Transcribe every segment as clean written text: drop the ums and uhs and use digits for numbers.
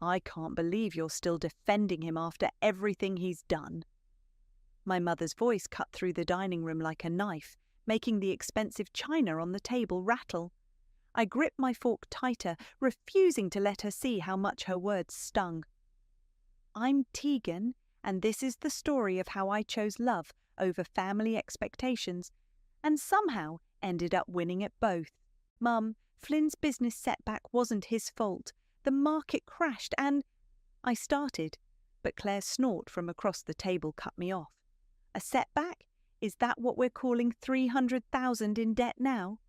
I can't believe you're still defending him after everything he's done. My mother's voice cut through the dining room like a knife, making the expensive china on the table rattle. I gripped my fork tighter, refusing to let her see how much her words stung. I'm Tegan, and this is the story of how I chose love over family expectations, and somehow ended up winning at both. Mum, Flynn's business setback wasn't his fault. The market crashed and... I started, but Claire's snort from across the table cut me off. A setback? Is that what we're calling 300,000 in debt now?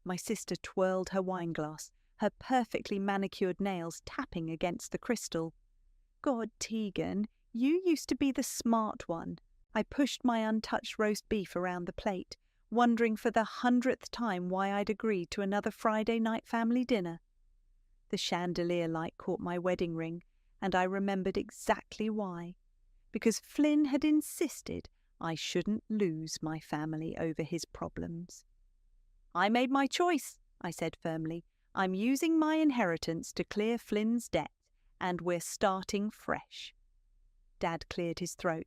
My sister twirled her wineglass, her perfectly manicured nails tapping against the crystal. God, Tegan, you used to be the smart one. I pushed my untouched roast beef around the plate, wondering for the 100th time why I'd agreed to another Friday night family dinner. The chandelier light caught my wedding ring, and I remembered exactly why. Because Flynn had insisted I shouldn't lose my family over his problems. I made my choice, I said firmly. I'm using my inheritance to clear Flynn's debt, and we're starting fresh. Dad cleared his throat.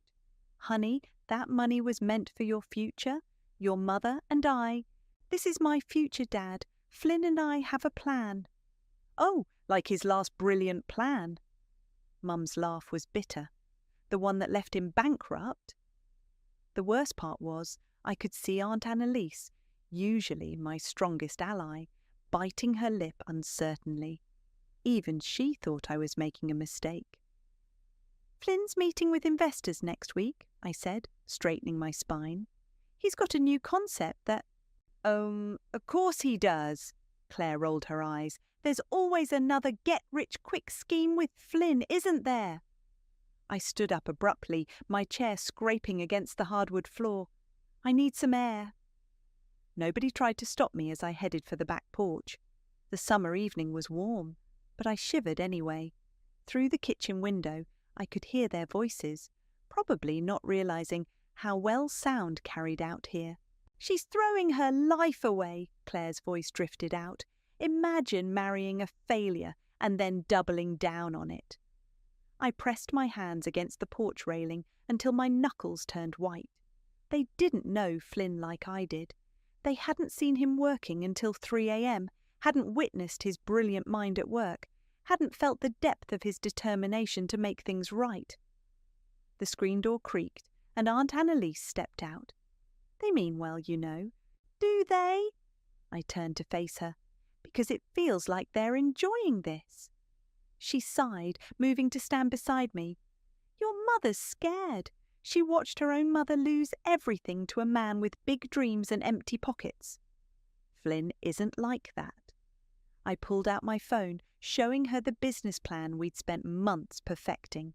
Honey, that money was meant for your future, your mother and I. This is my future, Dad. Flynn and I have a plan. Oh, like his last brilliant plan. Mum's laugh was bitter. The one that left him bankrupt? The worst part was I could see Aunt Annalise, usually my strongest ally, biting her lip uncertainly. Even she thought I was making a mistake. Flynn's meeting with investors next week, I said, straightening my spine. He's got a new concept that... Of course he does. Claire rolled her eyes. There's always another get-rich-quick scheme with Flynn, isn't there? I stood up abruptly, my chair scraping against the hardwood floor. I need some air. Nobody tried to stop me as I headed for the back porch. The summer evening was warm, but I shivered anyway. Through the kitchen window, I could hear their voices, probably not realizing how well sound carried out here. She's throwing her life away, Claire's voice drifted out. Imagine marrying a failure and then doubling down on it. I pressed my hands against the porch railing until my knuckles turned white. They didn't know Flynn like I did. They hadn't seen him working until 3 a.m., hadn't witnessed his brilliant mind at work, hadn't felt the depth of his determination to make things right. The screen door creaked, and Aunt Annalise stepped out. They mean well, you know. Do they? I turned to face her, because it feels like they're enjoying this. She sighed, moving to stand beside me. Your mother's scared. She watched her own mother lose everything to a man with big dreams and empty pockets. Flynn isn't like that. I pulled out my phone, showing her the business plan we'd spent months perfecting.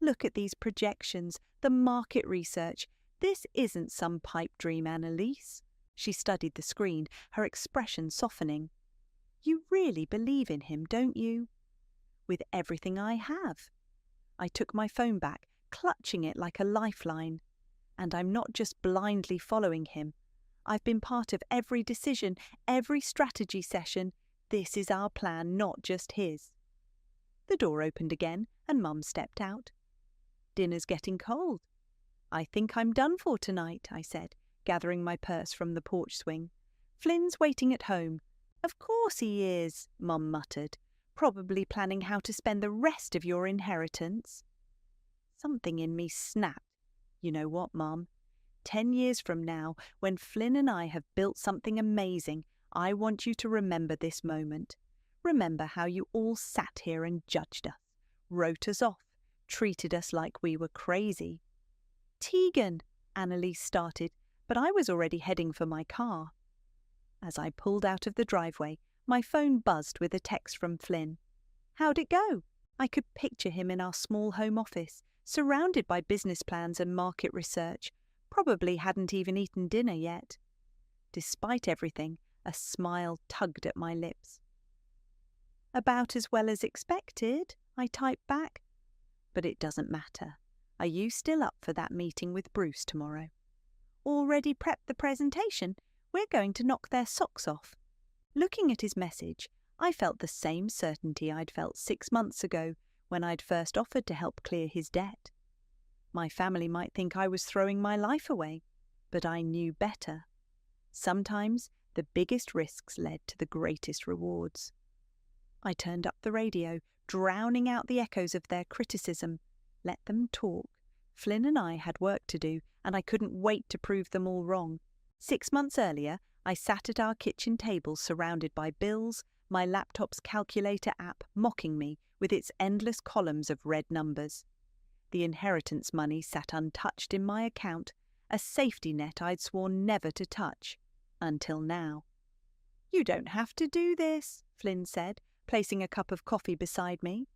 Look at these projections, the market research. This isn't some pipe dream, Annalise. She studied the screen, her expression softening. You really believe in him, don't you? With everything I have. I took my phone back, clutching it like a lifeline. And I'm not just blindly following him. I've been part of every decision, every strategy session. This is our plan, not just his. The door opened again, and Mum stepped out. Dinner's getting cold. I think I'm done for tonight, I said, gathering my purse from the porch swing. Flynn's waiting at home. Of course he is, Mum muttered, probably planning how to spend the rest of your inheritance. Something in me snapped. You know what, Mum? 10 years from now, when Flynn and I have built something amazing, I want you to remember this moment. Remember how you all sat here and judged us, wrote us off, treated us like we were crazy. Tegan, Annalise started, but I was already heading for my car. As I pulled out of the driveway, my phone buzzed with a text from Flynn. How'd it go? I could picture him in our small home office, surrounded by business plans and market research. Probably hadn't even eaten dinner yet. Despite everything, a smile tugged at my lips. About as well as expected, I typed back. But it doesn't matter. Are you still up for that meeting with Bruce tomorrow? Already prepped the presentation. We're going to knock their socks off. Looking at his message, I felt the same certainty I'd felt 6 months ago when I'd first offered to help clear his debt. My family might think I was throwing my life away, but I knew better. Sometimes the biggest risks led to the greatest rewards. I turned up the radio, drowning out the echoes of their criticism. Let them talk. Flynn and I had work to do, and I couldn't wait to prove them all wrong. 6 months earlier, I sat at our kitchen table surrounded by bills, my laptop's calculator app mocking me with its endless columns of red numbers. The inheritance money sat untouched in my account, a safety net I'd sworn never to touch, until now. "You don't have to do this," Flynn said, placing a cup of coffee beside me.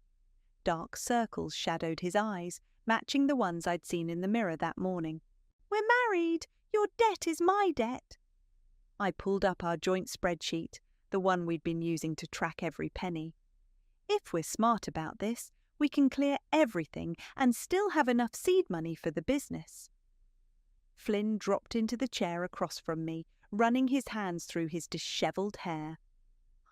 Dark circles shadowed his eyes, matching the ones I'd seen in the mirror that morning. "We're married. Your debt is my debt." I pulled up our joint spreadsheet, the one we'd been using to track every penny. "If we're smart about this, we can clear everything and still have enough seed money for the business." Flynn dropped into the chair across from me, running his hands through his dishevelled hair.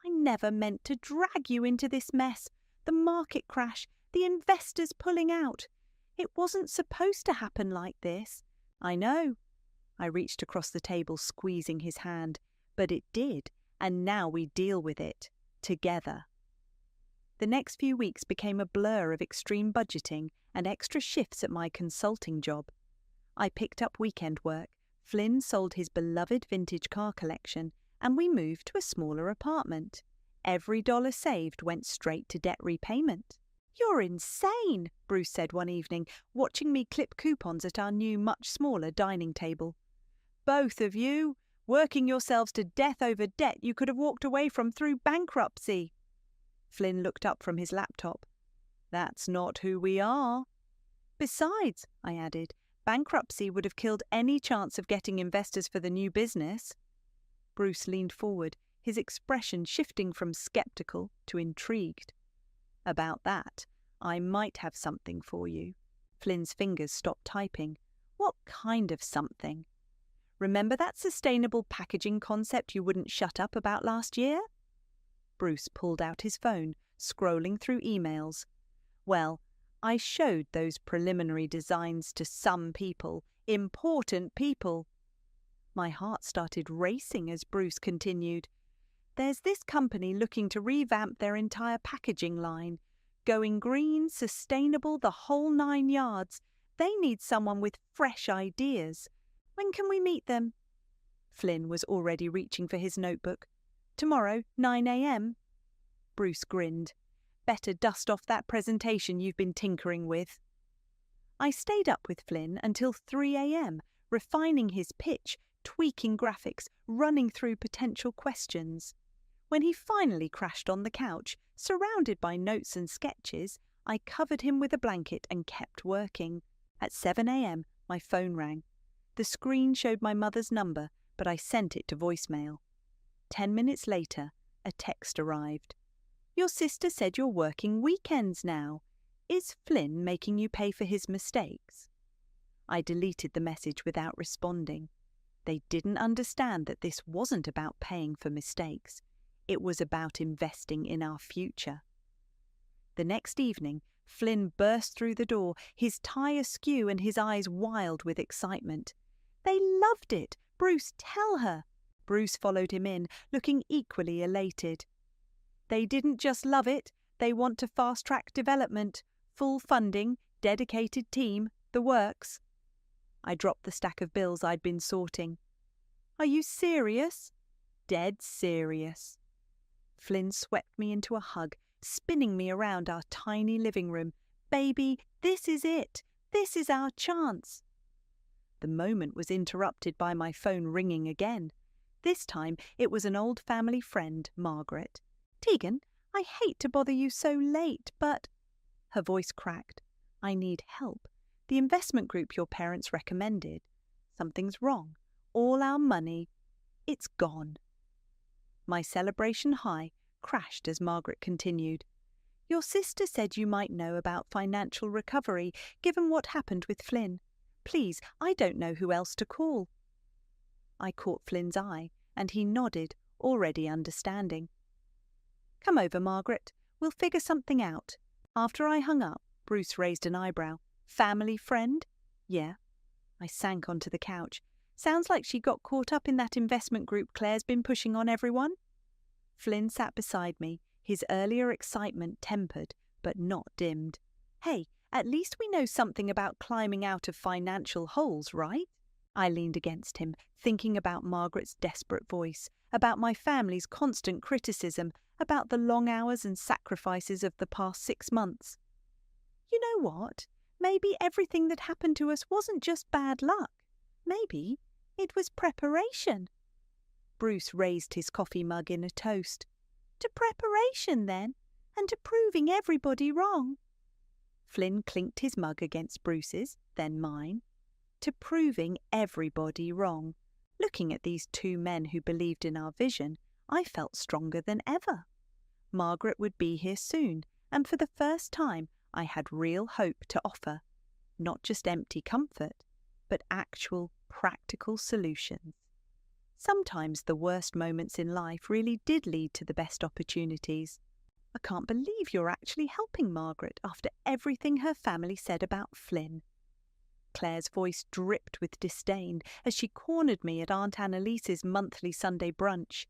"I never meant to drag you into this mess. The market crash, the investors pulling out. It wasn't supposed to happen like this." "I know." I reached across the table, squeezing his hand. "But it did, and now we deal with it. Together." The next few weeks became a blur of extreme budgeting and extra shifts at my consulting job. I picked up weekend work, Flynn sold his beloved vintage car collection, and we moved to a smaller apartment. Every dollar saved went straight to debt repayment. "You're insane," Bruce said one evening, watching me clip coupons at our new, much smaller dining table. "Both of you, working yourselves to death over debt you could have walked away from through bankruptcy." Flynn looked up from his laptop. "That's not who we are." "Besides," I added, "bankruptcy would have killed any chance of getting investors for the new business." Bruce leaned forward, his expression shifting from skeptical to intrigued. "About that, I might have something for you." Flynn's fingers stopped typing. "What kind of something?" "Remember that sustainable packaging concept you wouldn't shut up about last year?" Bruce pulled out his phone, scrolling through emails. "Well, I showed those preliminary designs to some people, important people." My heart started racing as Bruce continued. "There's this company looking to revamp their entire packaging line. Going green, sustainable, the whole 9 yards. They need someone with fresh ideas. When can we meet them?" Flynn was already reaching for his notebook. "Tomorrow, 9 a.m. Bruce grinned. "Better dust off that presentation you've been tinkering with." I stayed up with Flynn until 3 a.m, refining his pitch, tweaking graphics, running through potential questions. When he finally crashed on the couch, surrounded by notes and sketches, I covered him with a blanket and kept working. At 7 a.m, my phone rang. The screen showed my mother's number, but I sent it to voicemail. 10 minutes later, a text arrived. "Your sister said you're working weekends now. Is Flynn making you pay for his mistakes?" I deleted the message without responding. They didn't understand that this wasn't about paying for mistakes. It was about investing in our future. The next evening, Flynn burst through the door, his tie askew and his eyes wild with excitement. "They loved it! Bruce, tell her!" Bruce followed him in, looking equally elated. "They didn't just love it, they want to fast-track development. Full funding, dedicated team, the works." I dropped the stack of bills I'd been sorting. "Are you serious?" "Dead serious." Flynn swept me into a hug, spinning me around our tiny living room. "Baby, this is it. This is our chance." The moment was interrupted by my phone ringing again. This time it was an old family friend, Margaret. "Tegan, I hate to bother you so late, but—" Her voice cracked. "I need help. The investment group your parents recommended. Something's wrong. All our money, it's gone." My celebration high crashed as Margaret continued. "Your sister said you might know about financial recovery, given what happened with Flynn. Please, I don't know who else to call." I caught Flynn's eye, and he nodded, already understanding. Come over, Margaret. We'll figure something out. After I hung up, Bruce raised an eyebrow. Family friend? Yeah. I sank onto the couch. Sounds like she got caught up in that investment group Claire's been pushing on everyone. Flynn sat beside me, his earlier excitement tempered, but not dimmed. Hey, at least we know something about climbing out of financial holes, right? I leaned against him, thinking about Margaret's desperate voice, about my family's constant criticism, about the long hours and sacrifices of the past 6 months. You know what? Maybe everything that happened to us wasn't just bad luck. Maybe it was preparation. Bruce raised his coffee mug in a toast. To preparation, then, and to proving everybody wrong. Flynn clinked his mug against Bruce's, then mine. To proving everybody wrong. Looking at these two men who believed in our vision, I felt stronger than ever. Margaret would be here soon, and for the first time I had real hope to offer. Not just empty comfort, but actual, practical solutions. Sometimes the worst moments in life really did lead to the best opportunities. I can't believe you're actually helping Margaret after everything her family said about Flynn. Claire's voice dripped with disdain as she cornered me at Aunt Annalise's monthly Sunday brunch.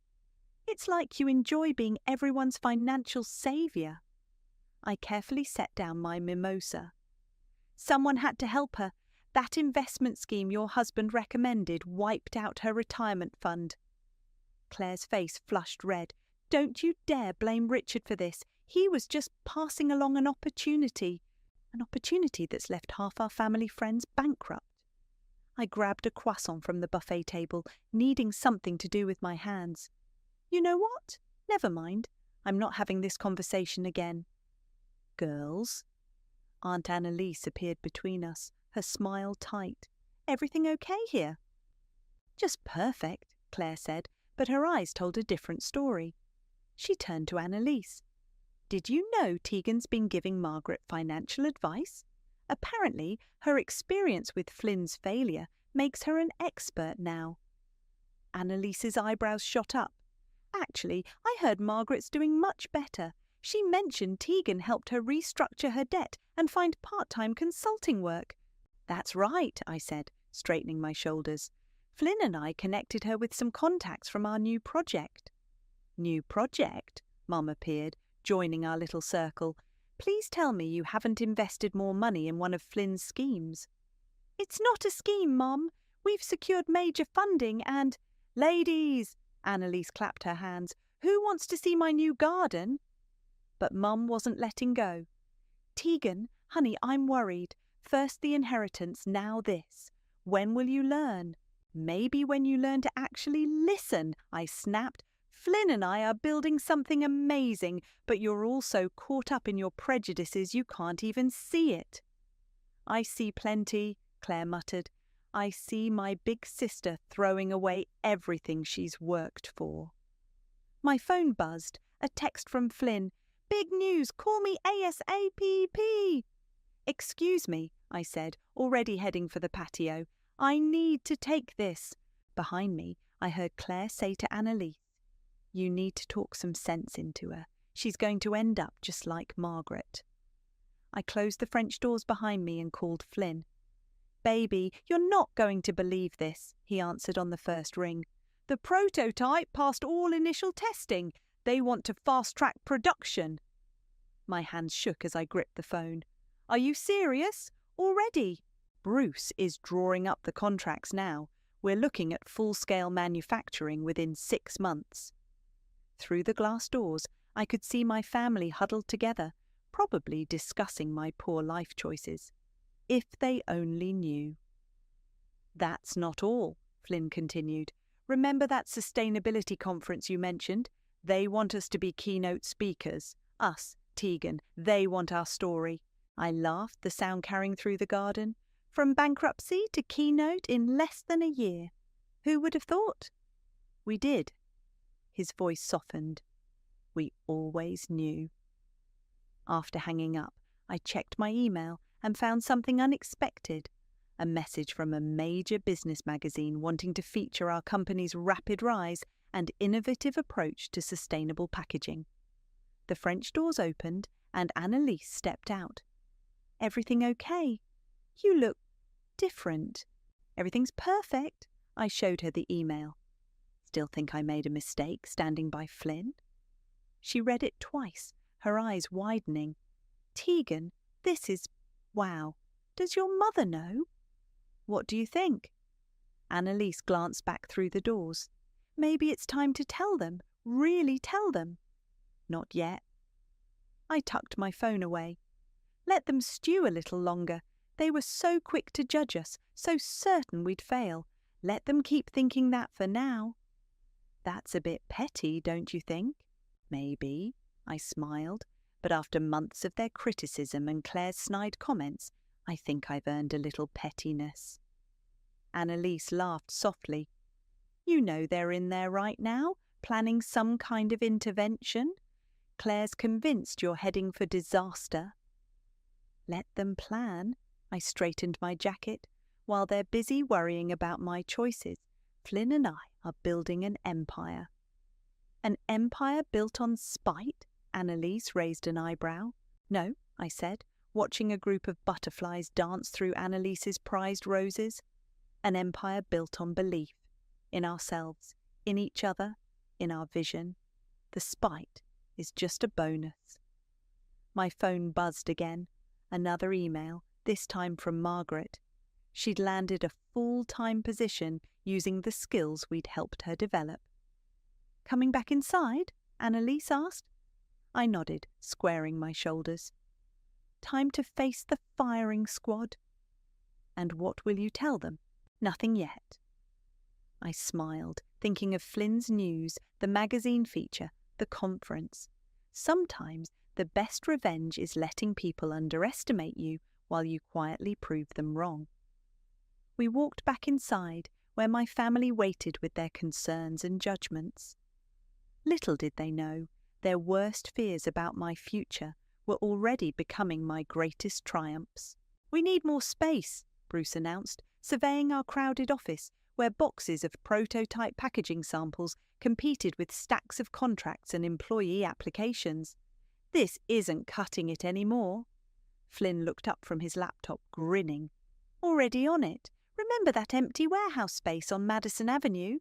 It's like you enjoy being everyone's financial saviour. I carefully set down my mimosa. Someone had to help her. That investment scheme your husband recommended wiped out her retirement fund. Claire's face flushed red. Don't you dare blame Richard for this. He was just passing along an opportunity that's left half our family friends bankrupt. I grabbed a croissant from the buffet table, needing something to do with my hands. You know what? Never mind. I'm not having this conversation again. Girls? Aunt Annalise appeared between us, her smile tight. Everything okay here? Just perfect, Claire said, but her eyes told a different story. She turned to Annalise. Did you know Tegan's been giving Margaret financial advice? Apparently, her experience with Flynn's failure makes her an expert now. Annalise's eyebrows shot up. Actually, I heard Margaret's doing much better. She mentioned Tegan helped her restructure her debt and find part-time consulting work. That's right, I said, straightening my shoulders. Flynn and I connected her with some contacts from our new project. New project? Mum appeared, joining our little circle. Please tell me you haven't invested more money in one of Flynn's schemes. It's not a scheme, Mum. We've secured major funding and... Ladies! Annalise clapped her hands. Who wants to see my new garden? But Mum wasn't letting go. Tegan, honey, I'm worried. First the inheritance, now this. When will you learn? Maybe when you learn to actually listen, I snapped. Flynn and I are building something amazing, but you're all so caught up in your prejudices you can't even see it. I see plenty, Claire muttered. I see my big sister throwing away everything she's worked for. My phone buzzed, a text from Flynn. Big news, call me ASAP. Excuse me, I said, already heading for the patio. I need to take this. Behind me, I heard Claire say to Annalise, you need to talk some sense into her. She's going to end up just like Margaret. I closed the French doors behind me and called Flynn. Baby, you're not going to believe this, he answered on the first ring. The prototype passed all initial testing. They want to fast-track production. My hands shook as I gripped the phone. Are you serious? Already? Bruce is drawing up the contracts now. We're looking at full-scale manufacturing within 6 months. Through the glass doors, I could see my family huddled together, probably discussing my poor life choices. If they only knew. That's not all, Flynn continued. Remember that sustainability conference you mentioned? They want us to be keynote speakers. Us, Tegan, they want our story. I laughed, the sound carrying through the garden. From bankruptcy to keynote in less than a year. Who would have thought? We did. His voice softened. We always knew. After hanging up, I checked my email and found something unexpected. A message from a major business magazine wanting to feature our company's rapid rise and innovative approach to sustainable packaging. The French doors opened and Annalise stepped out. "Everything okay? You look different." "Everything's perfect." I showed her the email. "Still think I made a mistake standing by Flynn?" She read it twice, her eyes widening. "Tegan, this is... wow. Does your mother know?" "What do you think?" Annalise glanced back through the doors. "Maybe it's time to tell them, really tell them." "Not yet." I tucked my phone away. Let them stew a little longer. They were so quick to judge us, so certain we'd fail. Let them keep thinking that for now. "That's a bit petty, don't you think?" "Maybe," I smiled, "but after months of their criticism and Claire's snide comments, I think I've earned a little pettiness." Annalise laughed softly. "You know they're in there right now, planning some kind of intervention. Claire's convinced you're heading for disaster." "Let them plan." I straightened my jacket. "While they're busy worrying about my choices, Flynn and I are building an empire." "An empire built on spite?" Annalise raised an eyebrow. "No," I said, watching a group of butterflies dance through Annalise's prized roses. "An empire built on belief. In ourselves, in each other, in our vision. The spite is just a bonus." My phone buzzed again. Another email, this time from Margaret. She'd landed a full-time position using the skills we'd helped her develop. "Coming back inside?" Annalise asked. I nodded, squaring my shoulders. "Time to face the firing squad." "And what will you tell them?" "Nothing yet." I smiled, thinking of Flynn's news, the magazine feature, the conference. Sometimes the best revenge is letting people underestimate you while you quietly prove them wrong. We walked back inside, where my family waited with their concerns and judgments. Little did they know, their worst fears about my future were already becoming my greatest triumphs. "We need more space," Bruce announced, surveying our crowded office, where boxes of prototype packaging samples competed with stacks of contracts and employee applications. "This isn't cutting it anymore." Flynn looked up from his laptop, grinning. "Already on it. Remember that empty warehouse space on Madison Avenue?"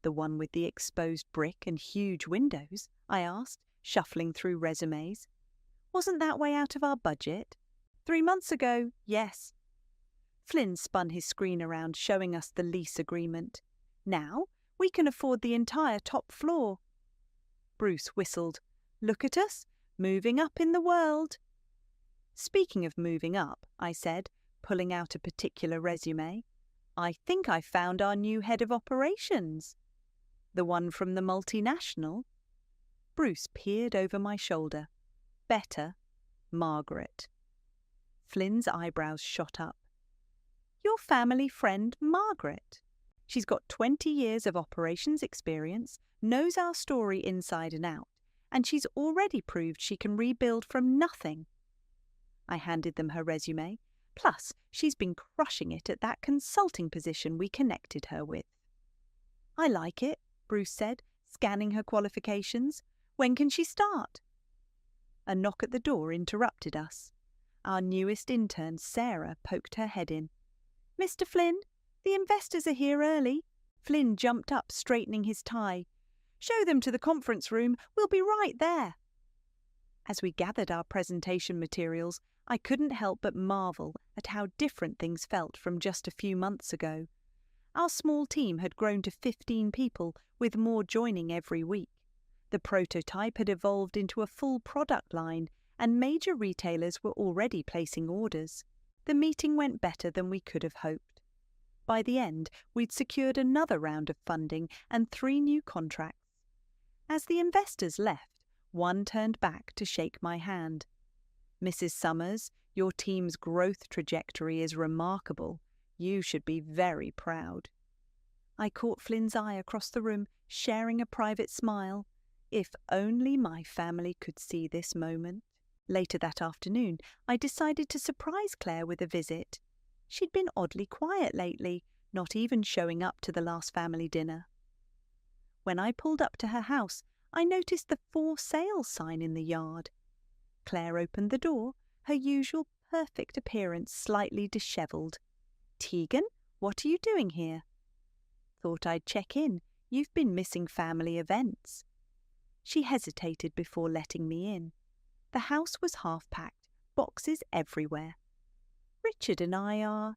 "The one with the exposed brick and huge windows?" I asked, shuffling through resumes. "Wasn't that way out of our budget?" 3 months ago, yes." Flynn spun his screen around, showing us the lease agreement. "Now we can afford the entire top floor." Bruce whistled. "Look at us, moving up in the world." "Speaking of moving up," I said, pulling out a particular resume, "I think I found our new head of operations." "The one from the multinational?" Bruce peered over my shoulder. "Better, Margaret." Flynn's eyebrows shot up. "Your family friend, Margaret? She's got 20 years of operations experience, knows our story inside and out, and she's already proved she can rebuild from nothing." I handed them her resume. "Plus, she's been crushing it at that consulting position we connected her with." "I like it," Bruce said, scanning her qualifications. "When can she start?" A knock at the door interrupted us. Our newest intern, Sarah, poked her head in. "Mr. Flynn, the investors are here early." Flynn jumped up, straightening his tie. "Show them to the conference room. We'll be right there." As we gathered our presentation materials, I couldn't help but marvel at how different things felt from just a few months ago. Our small team had grown to 15 people, with more joining every week. The prototype had evolved into a full product line, and major retailers were already placing orders. The meeting went better than we could have hoped. By the end, we'd secured another round of funding and 3 new contracts. As the investors left, one turned back to shake my hand. "Mrs. Summers, your team's growth trajectory is remarkable. You should be very proud." I caught Flynn's eye across the room, sharing a private smile. If only my family could see this moment. Later that afternoon, I decided to surprise Claire with a visit. She'd been oddly quiet lately, not even showing up to the last family dinner. When I pulled up to her house, I noticed the for sale sign in the yard. Claire opened the door, her usual perfect appearance slightly dishevelled. "Tegan, what are you doing here?" "Thought I'd check in. You've been missing family events." She hesitated before letting me in. The house was half-packed, boxes everywhere. "Richard and I are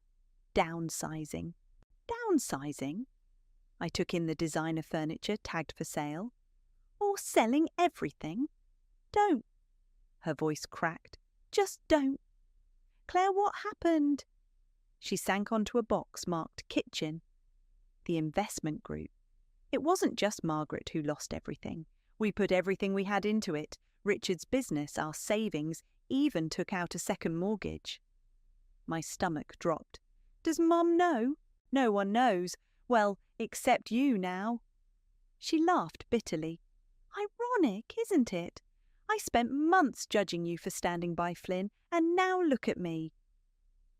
downsizing." "Downsizing?" I took in the designer furniture tagged for sale. "Or selling everything? Don't." Her voice cracked. "Just don't." "Claire, what happened?" She sank onto a box marked kitchen. The investment group. It wasn't just Margaret who lost everything. We put everything we had into it. Richard's business, our savings, even took out a second mortgage. My stomach dropped. "Does Mum know?" "No one knows. Well, except you now." She laughed bitterly. "Ironic, isn't it? I spent months judging you for standing by Flynn, and now look at me."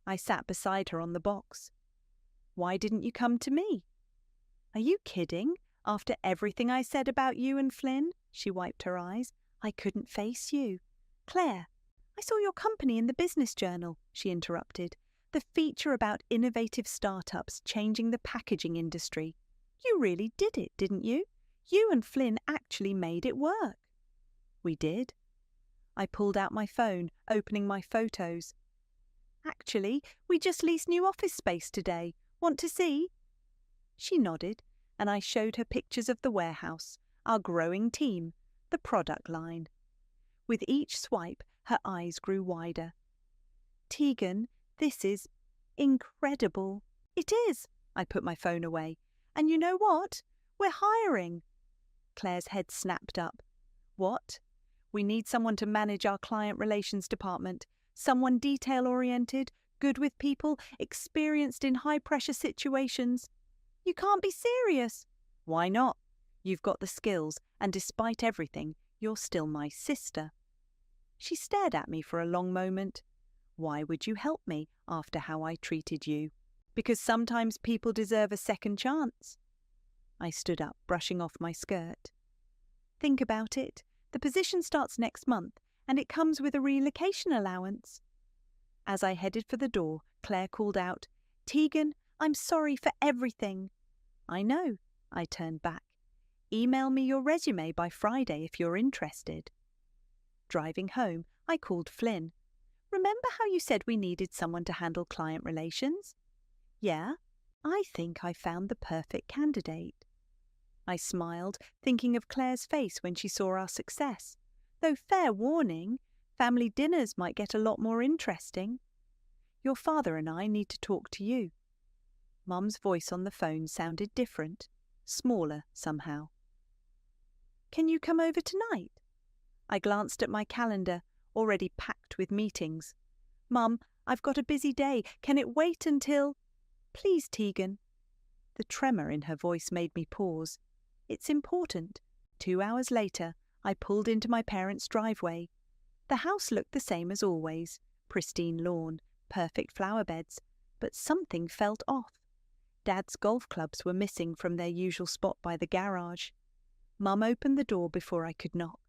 I sat beside her on the box. "Why didn't you come to me?" "Are you kidding? After everything I said about you and Flynn?" She wiped her eyes. "I couldn't face you." "Claire, I saw your company in the business journal," she interrupted. "The feature about innovative startups changing the packaging industry. You really did it, didn't you? You and Flynn actually made it work." "We did." I pulled out my phone, opening my photos. "Actually, we just leased new office space today. Want to see?" She nodded, and I showed her pictures of the warehouse, our growing team, the product line. With each swipe, her eyes grew wider. "Tegan, this is incredible." "It is." I put my phone away. "And you know what? We're hiring." Claire's head snapped up. "What?" "We need someone to manage our client relations department. Someone detail-oriented, good with people, experienced in high-pressure situations." "You can't be serious." "Why not? You've got the skills, and despite everything, you're still my sister." She stared at me for a long moment. "Why would you help me after how I treated you?" "Because sometimes people deserve a second chance." I stood up, brushing off my skirt. "Think about it. The position starts next month, and it comes with a relocation allowance." As I headed for the door, Claire called out, "Tegan, I'm sorry for everything." "I know." I turned back. "Email me your resume by Friday if you're interested." Driving home, I called Flynn. "Remember how you said we needed someone to handle client relations?" "Yeah, I think I found the perfect candidate." I smiled, thinking of Claire's face when she saw our success. Though fair warning, family dinners might get a lot more interesting. "Your father and I need to talk to you." Mum's voice on the phone sounded different, smaller somehow. "Can you come over tonight?" I glanced at my calendar, already packed with meetings. "Mum, I've got a busy day. Can it wait until—" "Please, Tegan." The tremor in her voice made me pause. "It's important." 2 hours later, I pulled into my parents' driveway. The house looked the same as always, pristine lawn, perfect flower beds, but something felt off. Dad's golf clubs were missing from their usual spot by the garage. Mum opened the door before I could knock.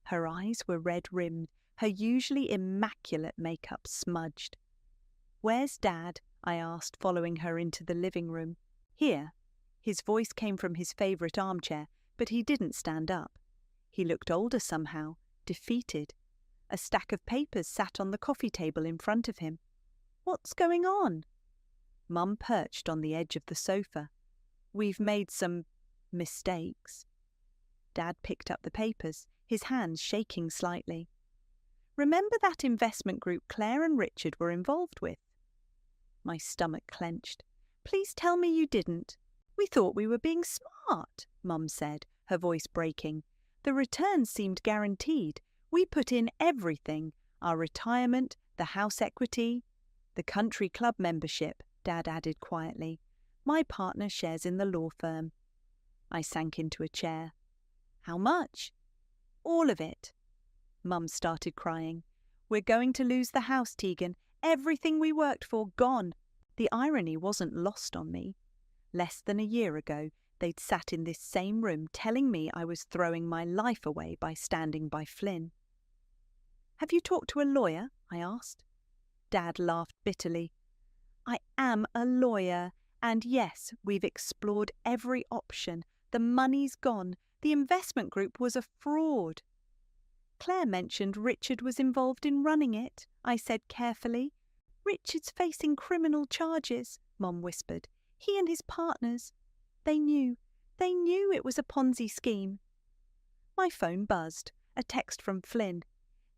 Her eyes were red-rimmed, her usually immaculate makeup smudged. "Where's Dad?" I asked, following her into the living room. "Here." His voice came from his favourite armchair, but he didn't stand up. He looked older somehow, defeated. A stack of papers sat on the coffee table in front of him. "What's going on?" Mum perched on the edge of the sofa. "We've made some mistakes." Dad picked up the papers, his hands shaking slightly. "Remember that investment group Claire and Richard were involved with?" My stomach clenched. "Please tell me you didn't." "We thought we were being smart," Mum said, her voice breaking. "The returns seemed guaranteed. We put in everything, our retirement, the house equity, the country club membership," Dad added quietly. "My partner shares in the law firm." I sank into a chair. "How much?" "All of it." Mum started crying. "We're going to lose the house, Tegan. Everything we worked for gone." The irony wasn't lost on me. Less than a year ago, They'd sat in this same room telling me I was throwing my life away by standing by Flynn. "Have you talked to a lawyer?" I asked. Dad laughed bitterly. "I am a lawyer, and yes, we've explored every option. The money's gone. The investment group was a fraud." "Claire mentioned Richard was involved in running it," I said carefully. "Richard's facing criminal charges," Mom whispered. "He and his partners. They knew it was a Ponzi scheme." My phone buzzed. A text from Flynn.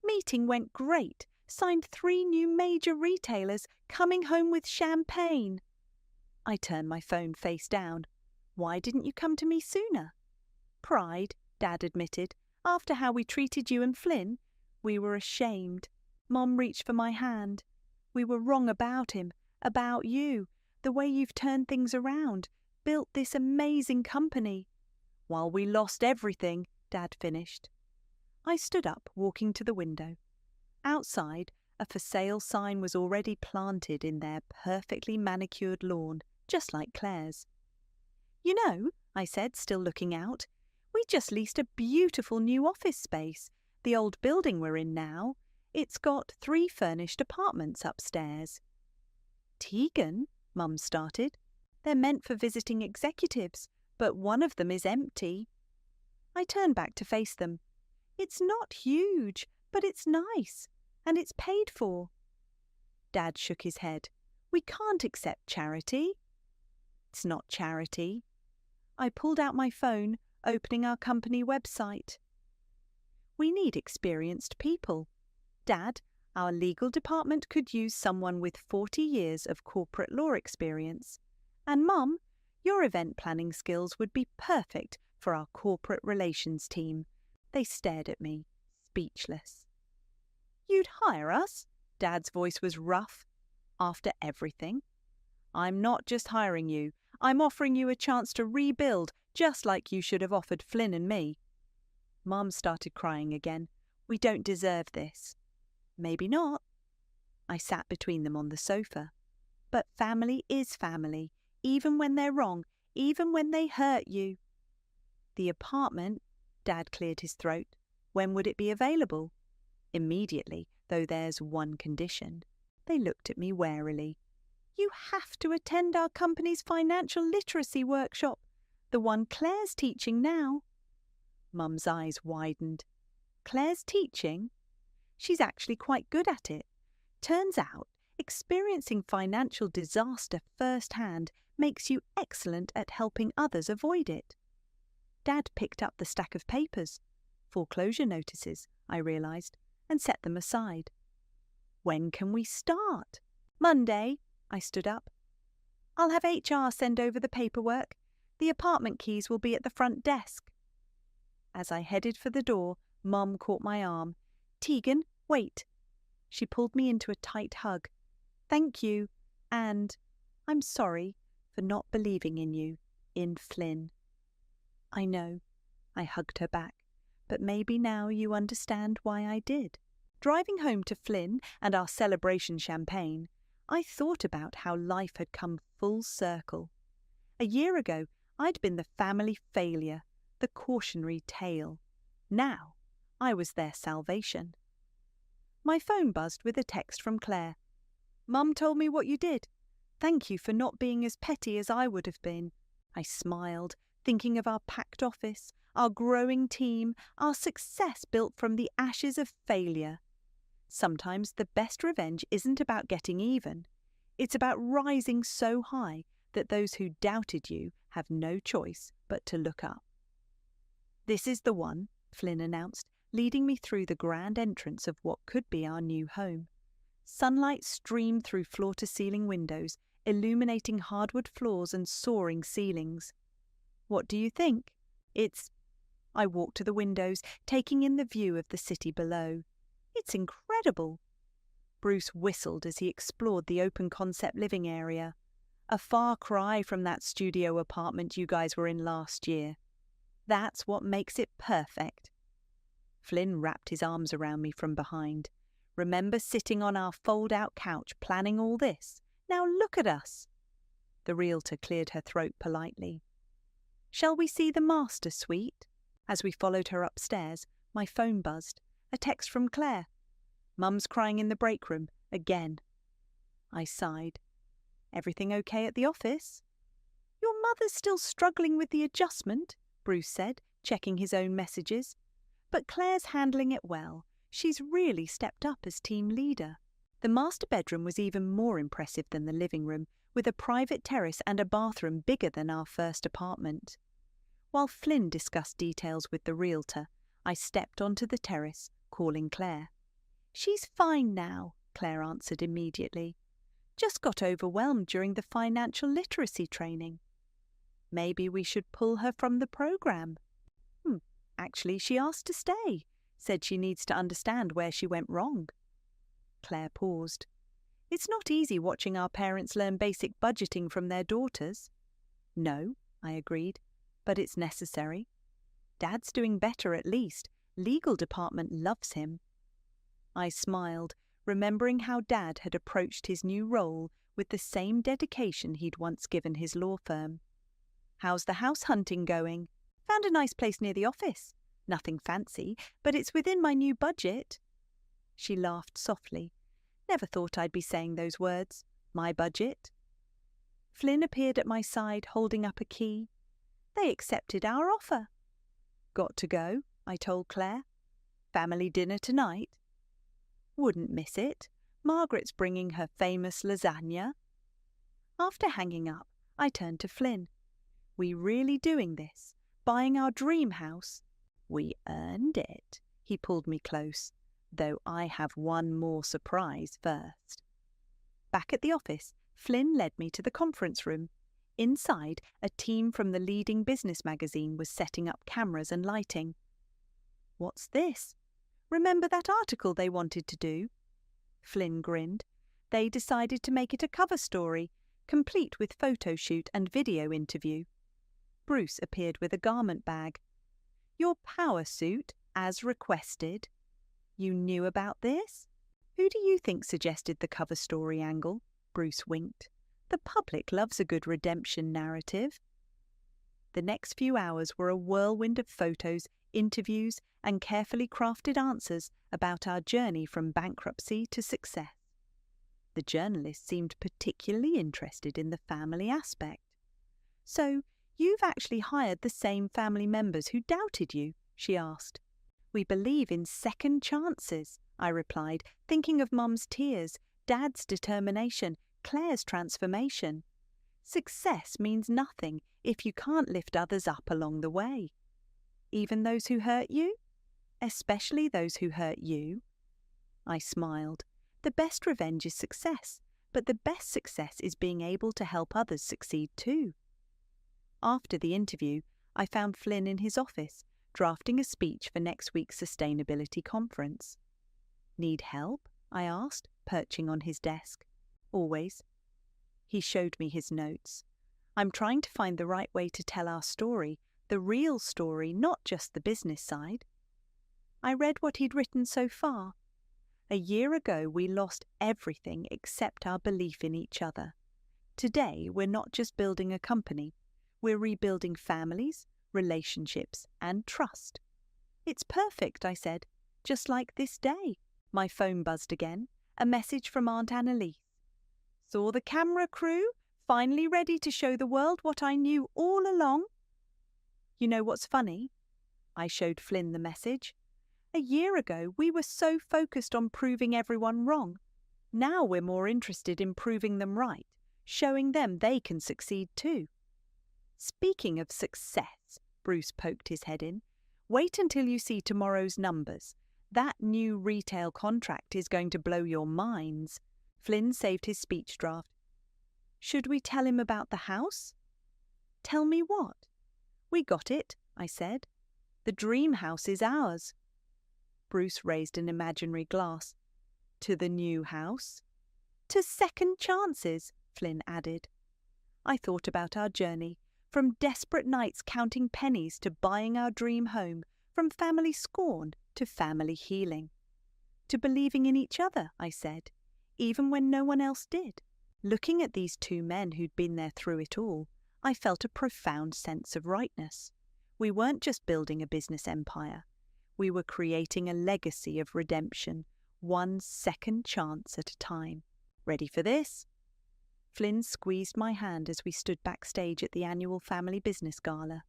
"Meeting went great. Signed 3 new major retailers, coming home with champagne." I turned my phone face down. "Why didn't you come to me sooner?" "Pride," Dad admitted. "After how we treated you and Flynn, we were ashamed." Mom reached for my hand. "We were wrong about him, about you, the way you've turned things around, built this amazing company." "While we lost everything," Dad finished. I stood up, walking to the window. Outside, a for sale sign was already planted in their perfectly manicured lawn, just like Claire's. "You know," I said, still looking out, "we just leased a beautiful new office space. The old building we're in now. It's got 3 furnished apartments upstairs." "Tegan," Mum started. "They're meant for visiting executives, but one of them is empty." I turned back to face them. "It's not huge, but it's nice, and it's paid for." Dad shook his head. "We can't accept charity." "It's not charity." I pulled out my phone, opening our company website. "We need experienced people. Dad, our legal department could use someone with 40 years of corporate law experience. And Mum, your event planning skills would be perfect for our corporate relations team." They stared at me, speechless. "You'd hire us?" Dad's voice was rough. "After everything?" "I'm not just hiring you. I'm offering you a chance to rebuild, just like you should have offered Flynn and me." Mum started crying again. "We don't deserve this." "Maybe not." I sat between them on the sofa. "But family is family, even when they're wrong, even when they hurt you." "The apartment," Dad cleared his throat. "When would it be available?" "Immediately, though there's one condition." They looked at me warily. "You have to attend our company's financial literacy workshop, the one Claire's teaching now." Mum's eyes widened. "Claire's teaching?" "She's actually quite good at it. Turns out, experiencing financial disaster firsthand makes you excellent at helping others avoid it." Dad picked up the stack of papers. Foreclosure notices, I realised, and set them aside. "When can we start?" "Monday." I stood up. "I'll have HR send over the paperwork. The apartment keys will be at the front desk." As I headed for the door, Mum caught my arm. "Tegan, wait." She pulled me into a tight hug. "Thank you, and I'm sorry for not believing in you, in Flynn." "I know," I hugged her back, "but maybe now you understand why I did." Driving home to Flynn and our celebration champagne, I thought about how life had come full circle. A year ago, I'd been the family failure, the cautionary tale. Now, I was their salvation. My phone buzzed with a text from Claire. "Mum told me what you did. Thank you for not being as petty as I would have been." I smiled, thinking of our packed office, our growing team, our success built from the ashes of failure. Sometimes the best revenge isn't about getting even. It's about rising so high that those who doubted you have no choice but to look up. "This is the one," Flynn announced, leading me through the grand entrance of what could be our new home. Sunlight streamed through floor-to-ceiling windows, illuminating hardwood floors and soaring ceilings. "What do you think?" I walked to the windows, taking in the view of the city below. "It's incredible." Bruce whistled as he explored the open-concept living area. "A far cry from that studio apartment you guys were in last year. That's what makes it perfect." Flynn wrapped his arms around me from behind. "Remember sitting on our fold-out couch planning all this? Now look at us." The realtor cleared her throat politely. Shall we see the master suite? As we followed her upstairs, my phone buzzed. A text from Claire. Mum's crying in the break room, again. I sighed. Everything okay at the office? Your mother's still struggling with the adjustment, Bruce said, checking his own messages. But Claire's handling it well. She's really stepped up as team leader. The master bedroom was even more impressive than the living room, with a private terrace and a bathroom bigger than our first apartment. While Flynn discussed details with the realtor, I stepped onto the terrace, calling Claire. She's fine now, Claire answered immediately. Just got overwhelmed during the financial literacy training. Maybe we should pull her from the program. Actually, she asked to stay, said she needs to understand where she went wrong. Claire paused. It's not easy watching our parents learn basic budgeting from their daughters. No, I agreed, but it's necessary. Dad's doing better at least. Legal department loves him. I smiled, remembering how Dad had approached his new role with the same dedication he'd once given his law firm. How's the house hunting going? Found a nice place near the office. Nothing fancy, but it's within my new budget. She laughed softly. Never thought I'd be saying those words. My budget. Flynn appeared at my side, holding up a key. They accepted our offer. Got to go, I told Claire. Family dinner tonight. Wouldn't miss it. Margaret's bringing her famous lasagna. After hanging up, I turned to Flynn. We really doing this? Buying our dream house? We earned it. He pulled me close, though I have one more surprise first. Back at the office, Flynn led me to the conference room. Inside, a team from the leading business magazine was setting up cameras and lighting. What's this? Remember that article they wanted to do? Flynn grinned. They decided to make it a cover story, complete with photo shoot and video interview. Bruce appeared with a garment bag. Your power suit, as requested. You knew about this? Who do you think suggested the cover story angle? Bruce winked. The public loves a good redemption narrative. The next few hours were a whirlwind of photos, interviews, and carefully crafted answers about our journey from bankruptcy to success. The journalist seemed particularly interested in the family aspect. So, you've actually hired the same family members who doubted you? She asked. We believe in second chances, I replied, thinking of Mum's tears, Dad's determination, Claire's transformation. Success means nothing if you can't lift others up along the way. Even those who hurt you? Especially those who hurt you? I smiled. The best revenge is success, but the best success is being able to help others succeed too. After the interview, I found Flynn in his office, drafting a speech for next week's sustainability conference. Need help? I asked, perching on his desk. Always. He showed me his notes. I'm trying to find the right way to tell our story, the real story, not just the business side. I read what he'd written so far. A year ago, we lost everything except our belief in each other. Today, we're not just building a company. We're rebuilding families, relationships, and trust. It's perfect, I said, just like this day. My phone buzzed again, a message from Aunt Annalise. Saw the camera crew, finally ready to show the world what I knew all along. You know what's funny? I showed Flynn the message. A year ago, we were so focused on proving everyone wrong. Now we're more interested in proving them right, showing them they can succeed too. Speaking of success, Bruce poked his head in, wait until you see tomorrow's numbers. That new retail contract is going to blow your minds. Flynn saved his speech draft. Should we tell him about the house? Tell me what? We got it, I said. The dream house is ours. Bruce raised an imaginary glass. To the new house? To second chances, Flynn added. I thought about our journey, from desperate nights counting pennies to buying our dream home, from family scorn to family healing. To believing in each other, I said, even when no one else did. Looking at these two men who'd been there through it all, I felt a profound sense of rightness. We weren't just building a business empire. We were creating a legacy of redemption, one second chance at a time. Ready for this? Flynn squeezed my hand as we stood backstage at the annual family business gala.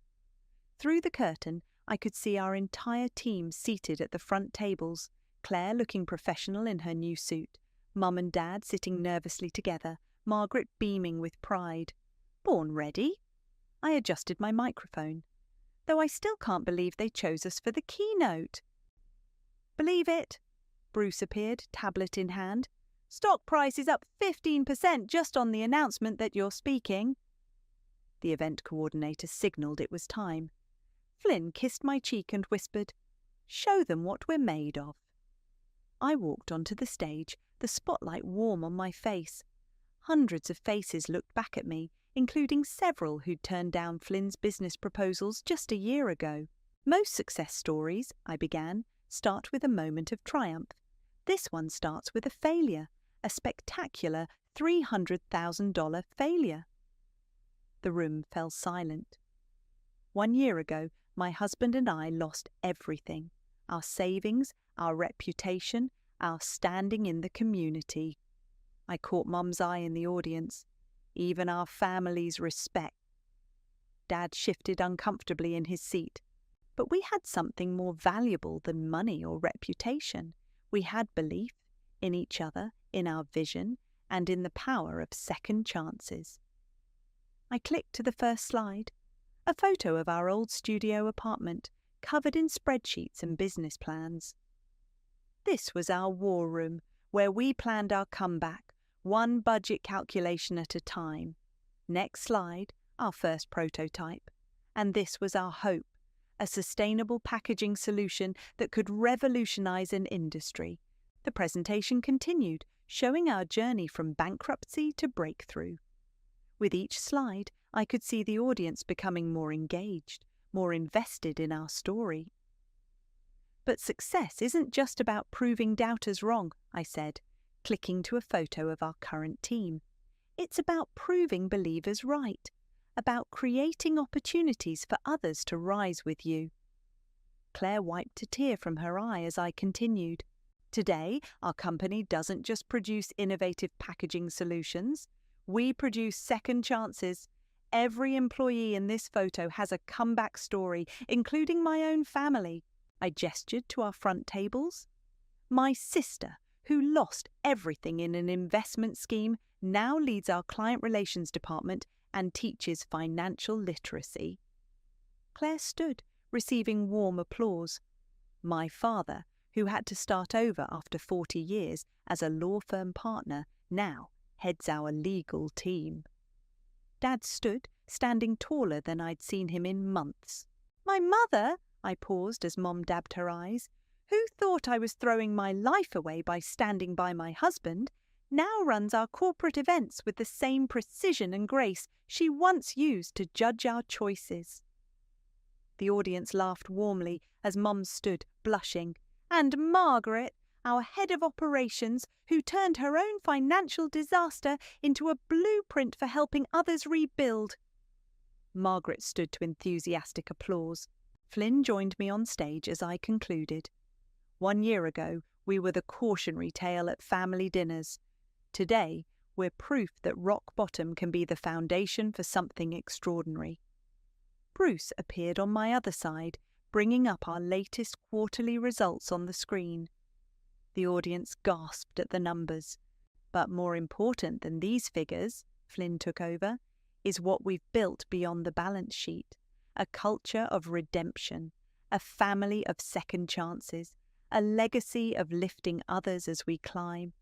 Through the curtain, I could see our entire team seated at the front tables, Claire looking professional in her new suit, Mum and Dad sitting nervously together, Margaret beaming with pride. Born ready? I adjusted my microphone, though I still can't believe they chose us for the keynote. Believe it? Bruce appeared, tablet in hand. Stock price is up 15% just on the announcement that you're speaking. The event coordinator signalled it was time. Flynn kissed my cheek and whispered, "Show them what we're made of." I walked onto the stage, the spotlight warm on my face. Hundreds of faces looked back at me, including several who'd turned down Flynn's business proposals just a year ago. Most success stories, I began, start with a moment of triumph. This one starts with a failure, a spectacular $300,000 failure. The room fell silent. 1 year ago, my husband and I lost everything: our savings, our reputation, our standing in the community. I caught Mum's eye in the audience. Even our family's respect. Dad shifted uncomfortably in his seat. But we had something more valuable than money or reputation. We had belief in each other, in our vision, and in the power of second chances. I clicked to the first slide, a photo of our old studio apartment, covered in spreadsheets and business plans. This was our war room, where we planned our comeback, one budget calculation at a time. Next slide, our first prototype. And this was our hope, a sustainable packaging solution that could revolutionize an industry. The presentation continued, showing our journey from bankruptcy to breakthrough. With each slide, I could see the audience becoming more engaged, more invested in our story. But success isn't just about proving doubters wrong, I said, clicking to a photo of our current team. It's about proving believers right, about creating opportunities for others to rise with you. Claire wiped a tear from her eye as I continued. Today, our company doesn't just produce innovative packaging solutions. We produce second chances. Every employee in this photo has a comeback story, including my own family. I gestured to our front tables. My sister, who lost everything in an investment scheme, now leads our client relations department and teaches financial literacy. Claire stood, receiving warm applause. My father, who had to start over after 40 years as a law firm partner, now heads our legal team. Dad stood, standing taller than I'd seen him in months. My mother, I paused as Mom dabbed her eyes, who thought I was throwing my life away by standing by my husband, now runs our corporate events with the same precision and grace she once used to judge our choices. The audience laughed warmly as Mum stood, blushing. And Margaret, our head of operations, who turned her own financial disaster into a blueprint for helping others rebuild. Margaret stood to enthusiastic applause. Flynn joined me on stage as I concluded. 1 year ago, we were the cautionary tale at family dinners. Today, we're proof that rock bottom can be the foundation for something extraordinary. Bruce appeared on my other side, bringing up our latest quarterly results on the screen. The audience gasped at the numbers. But more important than these figures, Flynn took over, is what we've built beyond the balance sheet. A culture of redemption, a family of second chances, a legacy of lifting others as we climb.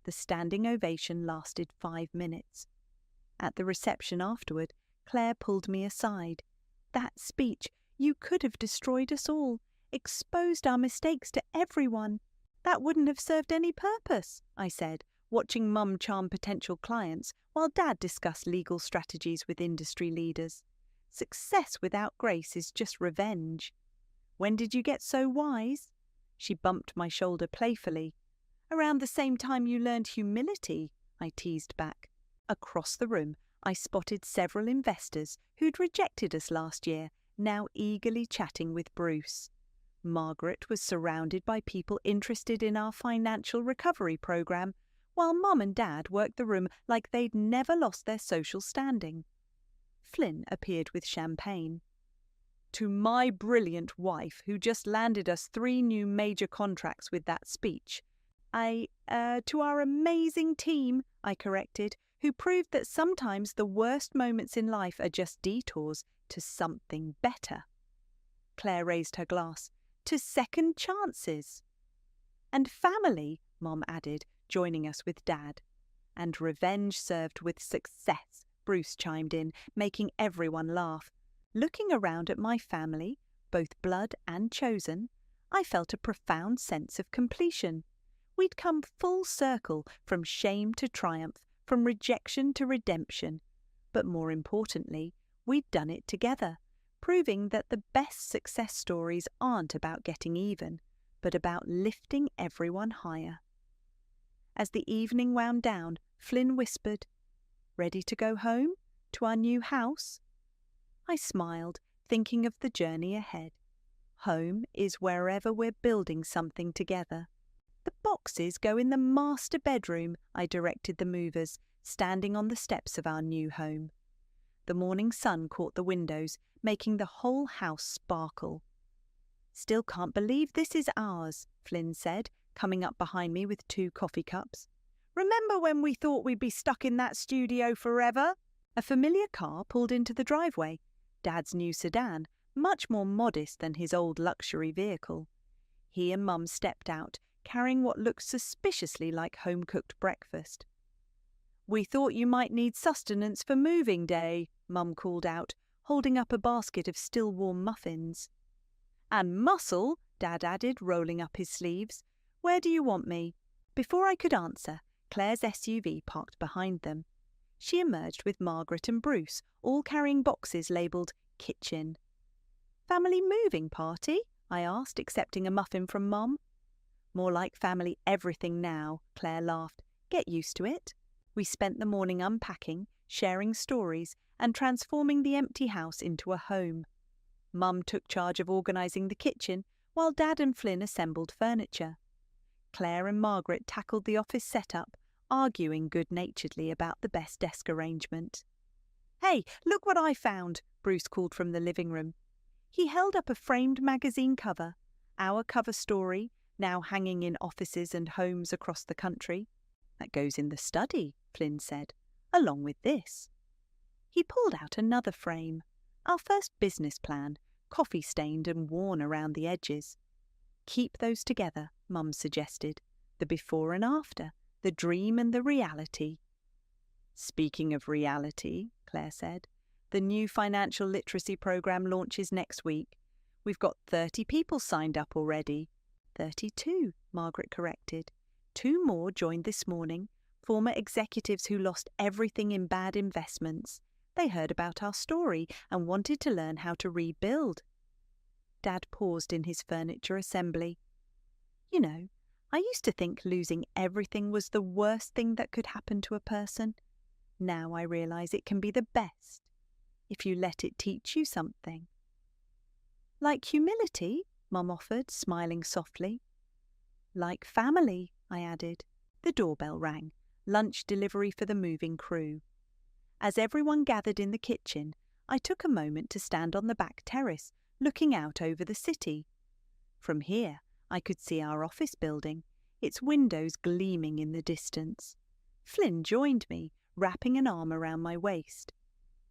The standing ovation lasted 5 minutes. At the reception afterward, Claire pulled me aside. That speech, you could have destroyed us all, exposed our mistakes to everyone. That wouldn't have served any purpose, I said, watching Mum charm potential clients while Dad discussed legal strategies with industry leaders. Success without grace is just revenge. When did you get so wise? She bumped my shoulder playfully. Around the same time you learned humility, I teased back. Across the room, I spotted several investors who'd rejected us last year, now eagerly chatting with Bruce. Margaret was surrounded by people interested in our financial recovery program, while Mum and Dad worked the room like they'd never lost their social standing. Flynn appeared with champagne. To my brilliant wife, who just landed us 3 new major contracts with that speech. To our amazing team, I corrected, who proved that sometimes the worst moments in life are just detours to something better. Claire raised her glass. To second chances. And family, Mom added, joining us with Dad. And revenge served with success, Bruce chimed in, making everyone laugh. Looking around at my family, both blood and chosen, I felt a profound sense of completion. We'd come full circle, from shame to triumph, from rejection to redemption. But more importantly, we'd done it together, proving that the best success stories aren't about getting even, but about lifting everyone higher. As the evening wound down, Flynn whispered, "Ready to go home? To our new house?" I smiled, thinking of the journey ahead. Home is wherever we're building something together. The boxes go in the master bedroom, I directed the movers, standing on the steps of our new home. The morning sun caught the windows, making the whole house sparkle. "Still can't believe this is ours," Flynn said, coming up behind me with 2 coffee cups. "Remember when we thought we'd be stuck in that studio forever?" A familiar car pulled into the driveway, Dad's new sedan, much more modest than his old luxury vehicle. He and Mum stepped out, carrying what looked suspiciously like home-cooked breakfast. "We thought you might need sustenance for moving day," Mum called out, holding up a basket of still-warm muffins. "And muscle," Dad added, rolling up his sleeves. "Where do you want me?" Before I could answer, Claire's SUV parked behind them. She emerged with Margaret and Bruce, all carrying boxes labelled kitchen. "Family moving party?" I asked, accepting a muffin from Mum. "More like family everything now," Claire laughed. "Get used to it." We spent the morning unpacking, sharing stories, and transforming the empty house into a home. Mum took charge of organising the kitchen, while Dad and Flynn assembled furniture. Claire and Margaret tackled the office setup, arguing good-naturedly about the best desk arrangement. "Hey, look what I found," Bruce called from the living room. He held up a framed magazine cover, our cover story, now hanging in offices and homes across the country. "That goes in the study," Flynn said, "along with this." He pulled out another frame, our first business plan, coffee-stained and worn around the edges. "Keep those together," Mum suggested, "the before and after, the dream and the reality." "Speaking of reality," Claire said, "the new financial literacy program launches next week. We've got 30 people signed up already." 32, Margaret corrected. 2 more joined this morning, former executives who lost everything in bad investments. They heard about our story and wanted to learn how to rebuild. Dad paused in his furniture assembly. "You know, I used to think losing everything was the worst thing that could happen to a person. Now I realise it can be the best, if you let it teach you something." "Like humility?" Mum offered, smiling softly. "Like family," I added. The doorbell rang, lunch delivery for the moving crew. As everyone gathered in the kitchen, I took a moment to stand on the back terrace, looking out over the city. From here, I could see our office building, its windows gleaming in the distance. Flynn joined me, wrapping an arm around my waist.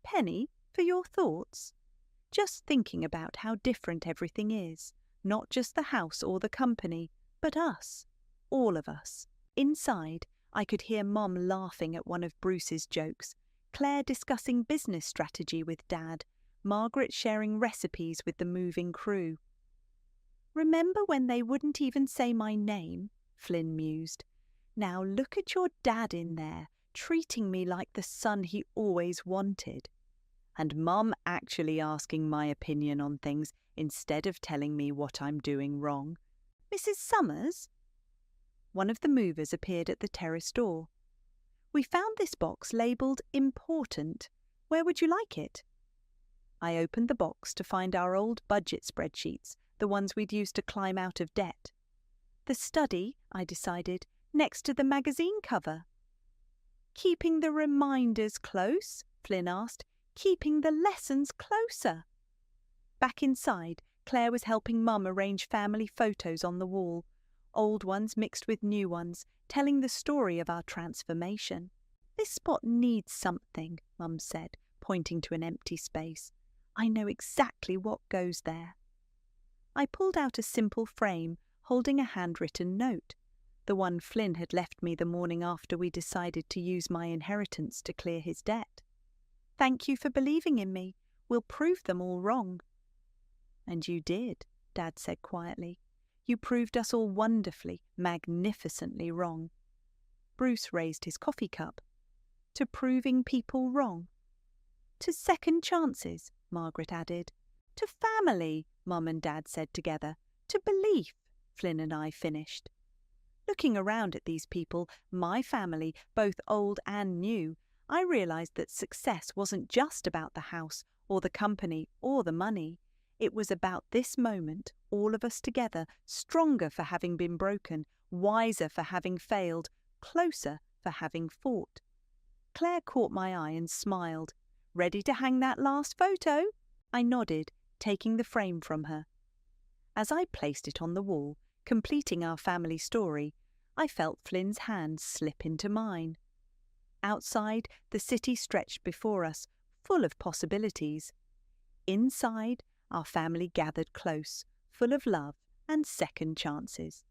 "Penny, for your thoughts?" "Just thinking about how different everything is, not just the house or the company, but us, all of us." Inside, I could hear Mum laughing at one of Bruce's jokes, Claire discussing business strategy with Dad, Margaret sharing recipes with the moving crew. "Remember when they wouldn't even say my name?" Flynn mused. "Now look at your dad in there, treating me like the son he always wanted. And Mum actually asking my opinion on things instead of telling me what I'm doing wrong. Mrs. Summers?" One of the movers appeared at the terrace door. We found this box labelled Important. Where would you like it? I opened the box to find our old budget spreadsheets, the ones we'd used to climb out of debt. The study, I decided, next to the magazine cover. Keeping the reminders close? Flynn asked. Keeping the lessons closer. Back inside, Claire was helping Mum arrange family photos on the wall, old ones mixed with new ones, telling the story of our transformation. This spot needs something, Mum said, pointing to an empty space. I know exactly what goes there. I pulled out a simple frame holding a handwritten note, the one Flynn had left me the morning after we decided to use my inheritance to clear his debt. Thank you for believing in me. We'll prove them all wrong. And you did, Dad said quietly. You proved us all wonderfully, magnificently wrong. Bruce raised his coffee cup. To proving people wrong. To second chances, Margaret added. To family, Mum and Dad said together. To belief, Flynn and I finished. Looking around at these people, my family, both old and new, I realised that success wasn't just about the house or the company or the money. It was about this moment, all of us together, stronger for having been broken, wiser for having failed, closer for having fought. Claire caught my eye and smiled. Ready to hang that last photo? I nodded, taking the frame from her. As I placed it on the wall, completing our family story, I felt Flynn's hand slip into mine. Outside, the city stretched before us, full of possibilities. Inside, our family gathered close, full of love and second chances.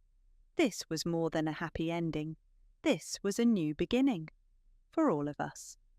This was more than a happy ending. This was a new beginning for all of us.